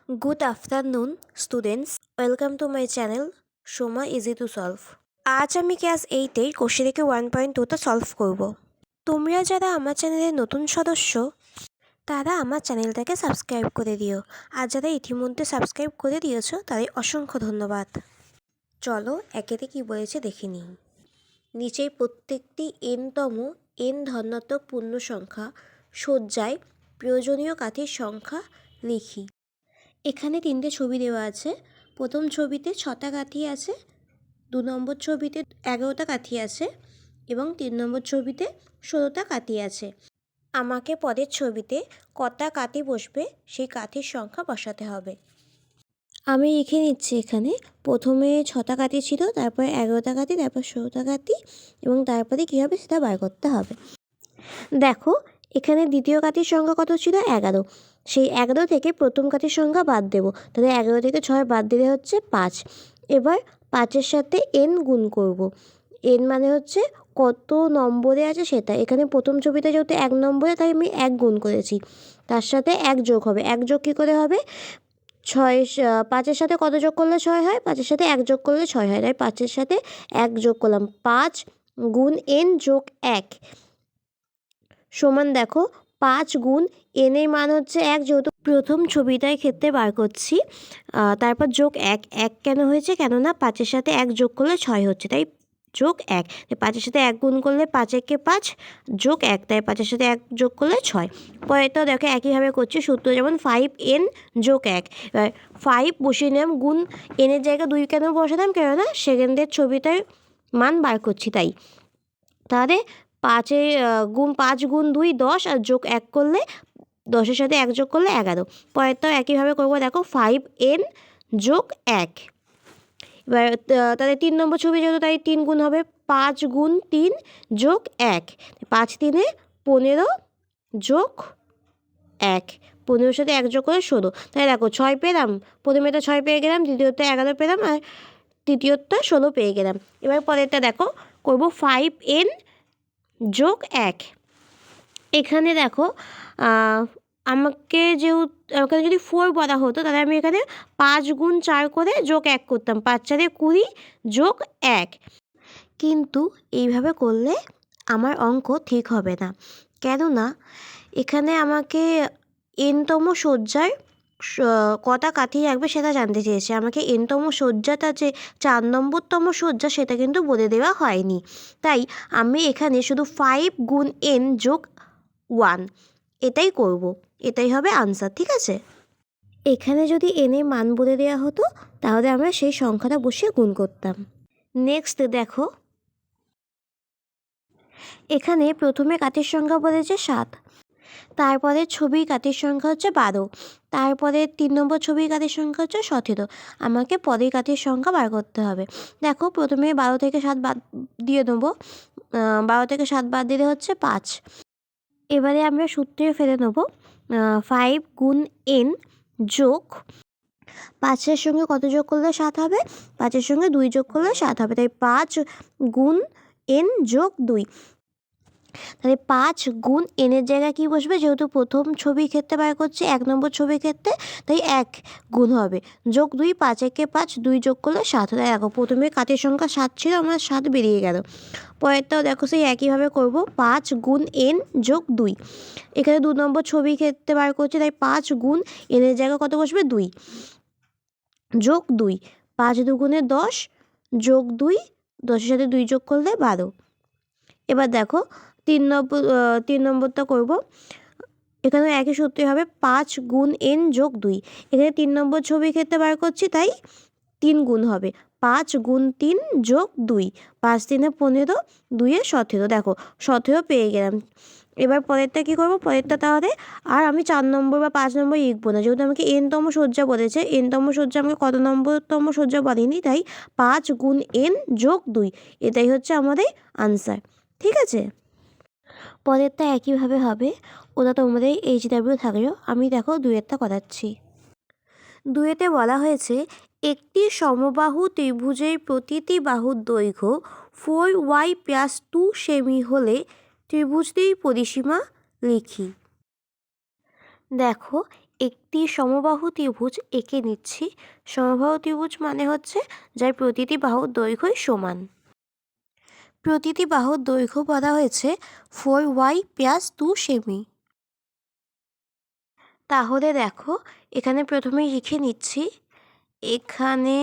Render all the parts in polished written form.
Good afternoon, students. Welcome to my channel, Shoma Easy to Solve. আজ আমি class 8-এর question থেকে 1.2টা solve করব। তোমরা যারা আমার চ্যানেলের নতুন সদস্য তারা আমার চ্যানেলটাকে সাবস্ক্রাইব করে দিও, আর যারা ইতিমধ্যে সাবস্ক্রাইব করে দিয়েছো তাদের অসংখ্য ধন্যবাদ। চলো একেতে কি বলেছে দেখে নিই। নিচের প্রত্যেকটি n-তম n ধনাত্মক পূর্ণ সংখ্যা সজ্জায় প্রয়োজনীয় কাঠির সংখ্যা লিখি। এখানে তিনটে ছবি দেওয়া আছে। প্রথম ছবিতে 6টা কাঠি আছে, 2 নম্বর ছবিতে 11টা কাঠি আছে এবং 3 নম্বর ছবিতে 16টা কাঠি আছে। আমাকে পরের ছবিতে কটা কাঠি বসবে সেই কাঠির সংখ্যা বসাতে হবে। আমি লিখে নিচ্ছি। এখানে প্রথমে 6টা কাঠি ছিল, তারপরে 11টা কাঠি, তারপর 16টা কাঠি এবং তারপরে কী হবে সেটা বার করতে হবে। দেখো এখানে দ্বিতীয় কাঠির সংখ্যা কত ছিল? 11। সেই 11 থেকে প্রথম কাঠির সংখ্যা বাদ দেব, তাহলে 11 থেকে 6 বাদ দিলে হচ্ছে 5। এবার 5-এর সাথে n গুণ করব। n মানে হচ্ছে কত নম্বরে আছে সেটা। এখানে প্রথম ছবিতে যেহেতু 1 নম্বরে, তাই আমি 1 গুণ করেছি। তার সাথে 1 যোগ হবে। 1 যোগ কী করে হবে? 5-এর সাথে কত যোগ করলে 6 হয়? 5-এর সাথে 1 যোগ করলে 6 হয়, তাই 5-এর সাথে 1 যোগ করলাম। 5 গুণ n যোগ 1 সমান দেখো 5 গুণ n এর মান হচ্ছে 1, যেহেতু প্রথম ছবিটার ক্ষেত্রে বার করছি। তারপর যোগ 1। 1 কেন হয়েছে? কেননা 5-এর সাথে 1 যোগ করলে 6 হচ্ছে, তাই যোগ 1। 5-এর সাথে 1 গুণ করলে 5 একে 5 যোগ 1, তাই 5-এর সাথে 1 যোগ করলে 6। পরেরটাও দেখো একইভাবে করছি, সূত্র যেমন 5n যোগ 1। এবার 5 বসিয়ে নিলাম, গুণ n এর জায়গায় 2 কেন বসালাম? কেননা সেকেন্ডের ছবিটার মান বার করছি তাই। তাহলে 5 গুণ 2 10, আর যোগ 1 করলে 10-এর সাথে 1 যোগ করলে 11। পরেরটাও একইভাবে করবো। দেখো 5n যোগ 1। এবার তাহলে 3 নম্বর ছবি যেহেতু, তাই 3 গুণ হবে। 5 গুণ 3 যোগ 1, 5 3-এ 15 যোগ 1, 15-এর সাথে 1 যোগ করে 16। তাই দেখো 6 পেলাম, প্রথমেটা 6 পেয়ে গেলাম, দ্বিতীয়টা 11 পেলাম, আর তৃতীয়টা 16 পেয়ে গেলাম। এবার পরেরটা দেখো করবো 5n যোগ 1। এখানে দেখো আমাকে এখানে যদি 4 বলা হতো, তাহলে আমি এখানে 5 গুণ 4 করে যোগ 1 করতাম। 5 4-এ 20 যোগ 1। কিন্তু এইভাবে করলে আমার অঙ্ক ঠিক হবে না, কেননা এখানে আমাকে n-তম সজ্জার কটা কাঠি রাখবে সেটা জানতে চেয়েছে। আমাকে n-তম সজ্জাটা যে 4 নম্বরতম সজ্জা সেটা কিন্তু বলে দেওয়া হয়নি। তাই আমি এখানে শুধু 5 গুণ n যোগ 1 এটাই করব। এটাই হবে আনসার, ঠিক আছে? এখানে যদি n এর মান বলে দেওয়া হতো তাহলে আমরা সেই সংখ্যাটা বসিয়ে গুণ করতাম। নেক্সট দেখো, এখানে প্রথমে কাঠের সংখ্যা বলেছে 7, তারপরে ছবির কাঠের সংখ্যা হচ্ছে 12, তারপরে 3 নম্বর ছবির কাঠের সংখ্যা হচ্ছে 17। আমাকে পরের কাঠের সংখ্যা বার করতে হবে। দেখো প্রথমে 12 থেকে 7 বাদ দিয়ে দেবো। 12 থেকে 7 বাদ দিলে হচ্ছে 5। এবারে আমরা সূত্রে ফেলে নেব। 5 গুণ n যোগ 5-এর সঙ্গে কত যোগ করলে 7 হবে? 5-এর সঙ্গে 2 যোগ করলে 7 হবে, তাই 5 গুণ n যোগ 2। তাহলে 5 গুণ n এর জায়গায় কী বসবে? যেহেতু প্রথম ছবির ক্ষেত্রে বার করছি, 1 নম্বর ছবির ক্ষেত্রে, তাই 1 গুণ হবে যোগ 2। 5 একে 5, 2 যোগ করলে 7। তাই দেখো প্রথমে কাঠের সংখ্যা 7 ছিল, আমার 7 বেরিয়ে গেল। পরেরটাও দেখো সেই একইভাবে করব। 5 গুণ n যোগ 2। এখানে 2 নম্বর ছবির ক্ষেত্রে বার করছি, তাই 5 গুণ n এর জায়গায় কত বসবে? 2 যোগ 2। 5 দুগুণে 10 যোগ 2, 10-এর সাথে 2 যোগ করলে 12। এবার দেখো 3 নম্বরটা করব। এখানে একই সূত্রই হবে। 5 গুণ n যোগ 2। এখানে 3 নম্বর ছবির ক্ষেত্রে বার করছি, তাই 3 গুণ হবে। 5 গুণ 3 যোগ 2, 5 3-এ 15, 2-এ 17। দেখো 17 পেয়ে গেলাম। এবার পরেরটা কী করবো? পরেরটা তাহলে আর আমি 4 নম্বর বা 5 নম্বর লিখবো না, যেহেতু আমাকে n-তম সজ্জা বলেছে। n-তম সজ্জা আমাকে কত নম্বরতম সজ্জা বলেনি, তাই 5 গুণ n যোগ 2 এটাই হচ্ছে আমাদের আনসার, ঠিক আছে? পরেরটা একইভাবে হবে। ওটা তোমাদের HW থাকলেও আমি দেখো 2-এরটা করাচ্ছি। 2-এতে বলা হয়েছে একটি সমবাহু ত্রিভুজের প্রতিটি বাহুর দৈর্ঘ্য 4y + 2 সেমি হলে ত্রিভুজটির পরিসীমা লিখি। দেখো একটি সমবাহু ত্রিভুজ এঁকে নিচ্ছি। সমবাহু ত্রিভুজ মানে হচ্ছে যার প্রতিটি বাহুর দৈর্ঘ্যই সমান। প্রতিটি বাহুর দৈর্ঘ্য বলা হয়েছে 4y + 2 সেমি। তাহলে দেখো এখানে প্রথমে লিখে নিচ্ছি, এখানে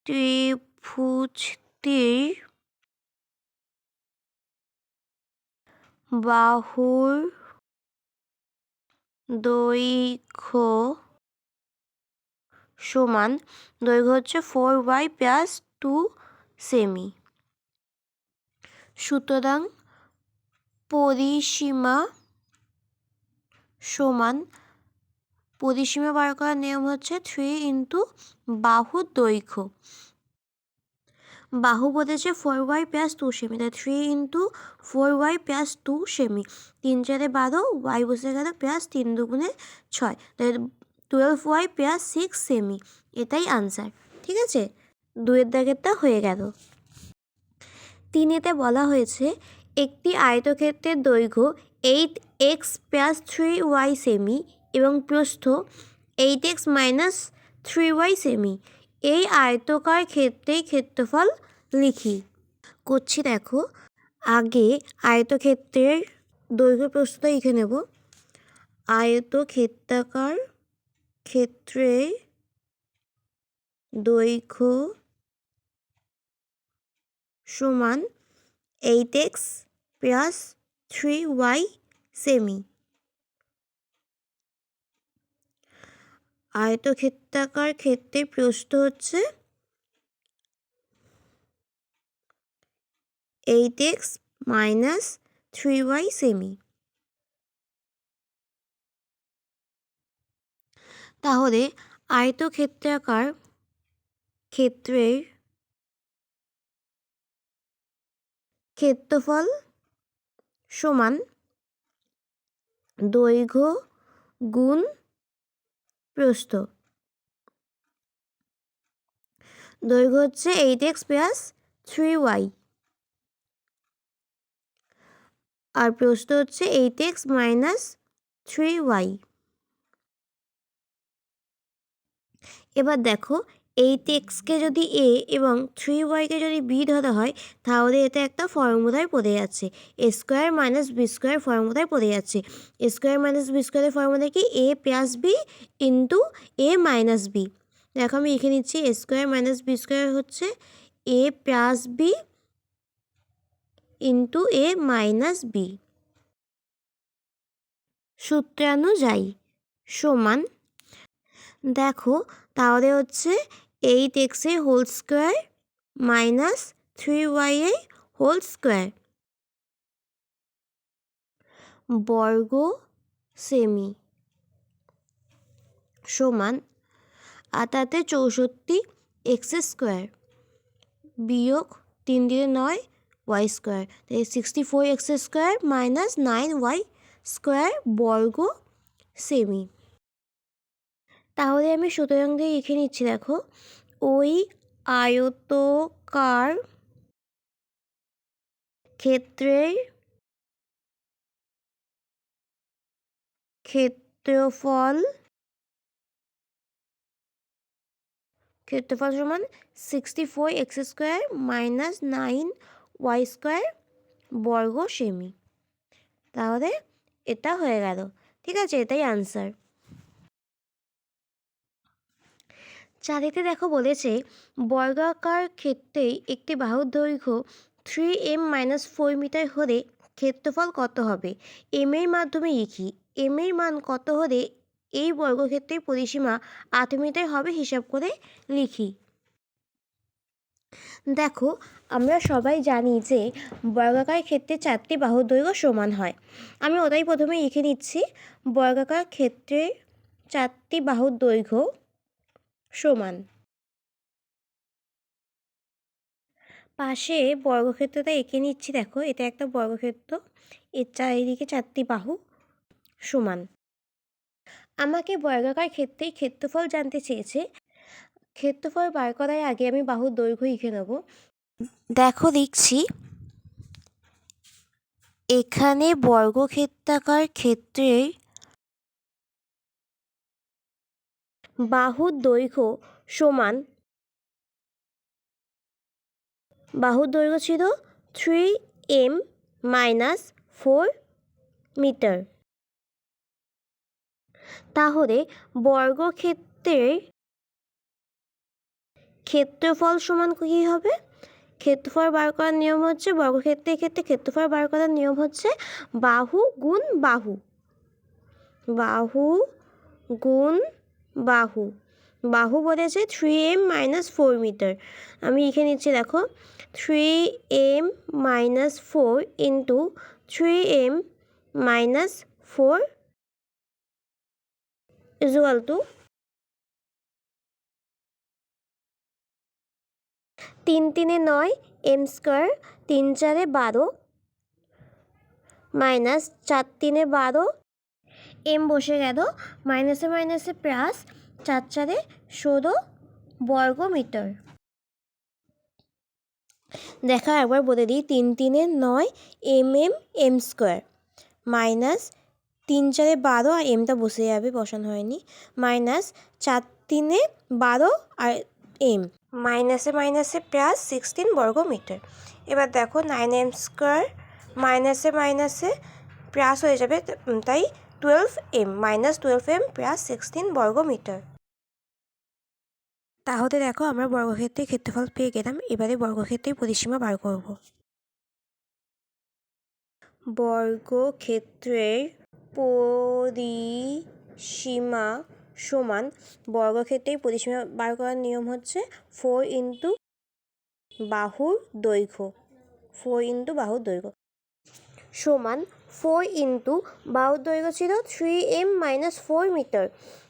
ত্রিভুজটির বাহুর দৈর্ঘ্য সমান, দৈর্ঘ্য হচ্ছে 4y + 2 সেমি। সুতরাং পরিসীমা সমান, পরিসীমা বার করার নিয়ম হচ্ছে 3 × বাহুর দৈর্ঘ্য। বাহু বলেছে 4y + 2 সেমি, তাই 3 × 4y + 2 সেমি। 3 × 4 = 12, y বসে গেল প্লাস 3 × 2 = 6, তাই 12y + 6 সেমি। এটাই আনসার। ঠিক আছে, 2-এর দাগেরটা হয়ে গেল। 3-এতে বলা হয়েছে একটি আয়তক্ষেত্রের দৈর্ঘ্য 8x + 3y সেমি এবং প্রস্থ 8x - 3y সেমি। এই আয়তকার ক্ষেত্রের ক্ষেত্রফল লিখি। করছি দেখো, আগে আয়তক্ষেত্রের দৈর্ঘ্য প্রস্থটা লিখে নেব। আয়তক্ষেত্রাকার ক্ষেত্রের দৈর্ঘ্য সমান 8x + 3y সেমি। আয়তক্ষেত্রাকার ক্ষেত্রের প্রস্থ হচ্ছে 8x - 3y সেমি। তাহলে আয়তক্ষেত্রাকার ক্ষেত্রের ক্ষেত্রফল সমান দৈর্ঘ্য গুণ প্রস্থ। দৈর্ঘ্য হচ্ছে 8x + 3y আর প্রস্থ হচ্ছে 8x - 3y। এবার দেখো 8xকে যদি a এবং 3yকে যদি b ধরা হয়, তাহলে এটা একটা ফর্মুলায় পড়ে যাচ্ছে, a² - b² ফর্মুলায় পড়ে যাচ্ছে। a² - b² এর ফর্মুলা কি? a + b × a - b। দেখো আমি লিখে নিচ্ছি, a² - b² হচ্ছে a + b × a - b। সূত্রানুযায়ী সমান, দেখো তাহলে হচ্ছে 8x এর হোল স্কোয়ার মাইনাস 3y এর হোল স্কোয়ার বর্গ সেমি সমান 64x² বিয়োগ 3 × 9 y², তাই 64x² - 9y² বর্গ সেমি। তাহলে আমি সুতরাং দিয়ে লিখে নিচ্ছি, দেখো ওই আয়তকার ক্ষেত্রের ক্ষেত্রফল সমান 64x² - 9y² বর্গ সেমি। তাহলে এটা হয়ে গেল। ঠিক আছে, এটাই আনসার। 4-তে দেখো বলেছে বর্গাকার ক্ষেত্রে একটি বাহুর দৈর্ঘ্য 3m - 4 মিটার হলে ক্ষেত্রফল কত হবে? m এর মাধ্যমে লিখি। m এর মান কত হলে এই বর্গক্ষেত্রের পরিসীমা 8 মিটার হবে হিসাব করে লিখি। দেখো আমরা সবাই জানি যে বর্গাকার ক্ষেত্রে 4টি বাহুর দৈর্ঘ্য সমান হয়। আমি ওটাই প্রথমে লিখে নিচ্ছি, বর্গাকার ক্ষেত্রে 4টি বাহুর দৈর্ঘ্য সমান। পাশে বর্গক্ষেত্রটা এঁকে নিচ্ছি, দেখো এটা একটা বর্গক্ষেত্র, এর চারিদিকে 4টি বাহু সমান। আমাকে বর্গাকার ক্ষেত্রের ক্ষেত্রফল জানতে চেয়েছে। ক্ষেত্রফল বার করার আগে আমি বাহুর দৈর্ঘ্য লিখে নেব। দেখো লিখছি, এখানে বর্গক্ষেত্রাকার ক্ষেত্রের বাহুর দৈর্ঘ্য সমান, বাহুর দৈর্ঘ্য ছিল 3m মাইনাস 4 মিটার। তাহলে বর্গক্ষেত্রের ক্ষেত্রফল সমান কী হবে? ক্ষেত্রফল বার করার নিয়ম হচ্ছে, বর্গক্ষেত্রের ক্ষেত্রে ক্ষেত্রফল বার করার নিয়ম হচ্ছে বাহু গুণ বাহু, বাহু গুণ বাহু। বাহু বলেছে 3m মাইনাস 4 মিটার। আমি লিখে নিচ্ছি, দেখো 3m minus 4 into 3m minus 4 equal to 3 3 9 m square, 3 4 12 minus 4 3 12, m বসে গেল, মাইনাসে মাইনাসে প্লাস, 4 4 16 বর্গ মিটার। দেখা একবার বলে দিই, 3 3 9 m স্কোয়ার মাইনাস 3 4 12, আর এমটা বসে যাবে, বসানো হয়নি, মাইনাস 4 3 12 আর m, মাইনাসে মাইনাসে প্লাস 16 বর্গ মিটার। এবার দেখো 9m স্কোয়ার মাইনাসে মাইনাসে প্লাস হয়ে যাবে, তাই 12m মাইনাস 12m প্লাস 16 বর্গ মিটার। তাহলে দেখো আমরা বর্গক্ষেত্রের ক্ষেত্রফল পেয়ে গেলাম। এবারে বর্গক্ষেত্রের পরিসীমা বার করব। বর্গক্ষেত্রের পরিসীমা সমান, বর্গক্ষেত্রের পরিসীমা বার করার নিয়ম হচ্ছে 4 ইন্টু বাহুর দৈর্ঘ্য, 4 ইন্টু বাহুর দৈর্ঘ্য সমান 4 ইন্টু বাহুর দৈর্ঘ্য ছিল 3m মাইনাস 4 মিটার।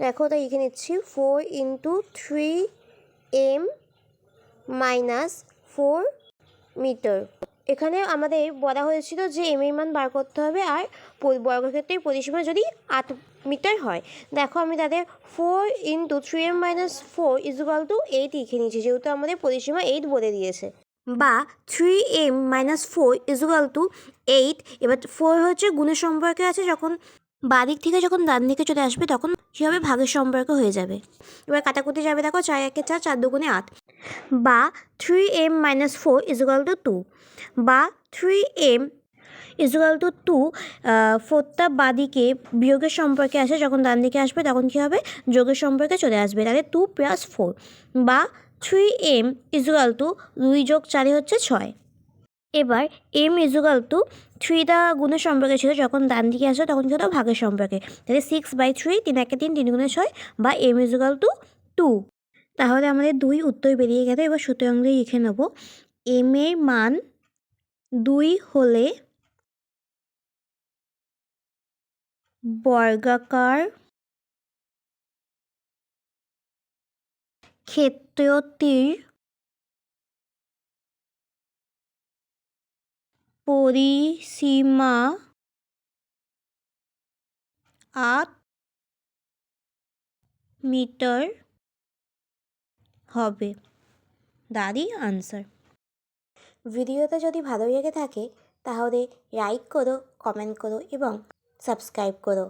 দেখো তাই লিখে নিচ্ছি, 4 ইন্টু 3m মাইনাস 4 মিটার। এখানে আমাদের বলা হয়েছিল যে m এর মান বার করতে হবে, আর বর্গক্ষেত্রের পরিসীমা যদি 8 মিটার হয়। দেখো আমি তাদের 4 into 3m minus 4 equal to 8 লিখে নিয়েছি, যেহেতু আমাদের পরিসীমা 8 বলে দিয়েছে, বা 3m মাইনাস 4 ইকুয়াল টু 8। এবার 4 হচ্ছে গুণের সম্পর্কে আছে, যখন বাদিক থেকে যখন ডান দিকে চলে আসবে তখন কী হবে, ভাগের সম্পর্ক হয়ে যাবে। এবার কাটাকুটি যাবে, দেখো 4 1 4, 4 2 8, বা 3m মাইনাস 4 ইকুয়াল টু 2, বা 3m ইকুয়াল টু 2। 4টা বাদিকে বিয়োগের সম্পর্কে আসে, যখন ডান দিকে আসবে তখন কী হবে, যোগের সম্পর্কে চলে আসবে, তাহলে 2 প্লাস 4, বা 3m ইকুয়াল টু 2 যোগ 4 হচ্ছে 6। এবার m ইকুয়াল টু 3টা গুণের সম্পর্কে ছিল, যখন ডান দিকে আসবে তখন কী হতো, ভাগের সম্পর্কে, তাহলে 6/3, 3 1 3, 3 গুণে 6, বা m ইকুয়াল টু 2। তাহলে আমাদের 2 উত্তর বেরিয়ে গেল। এবার সুতরাং লিখে নেব, m এর মান 2 হলে বর্গাকার ক্ষেত্রটির পরিসীমা 8 মিটার হবে। দাঁড়ি আনসার। ভিডিওটা যদি ভালো লেগে থাকে তাহলে লাইক করো, কমেন্ট করো এবং সাবস্ক্রাইব করো।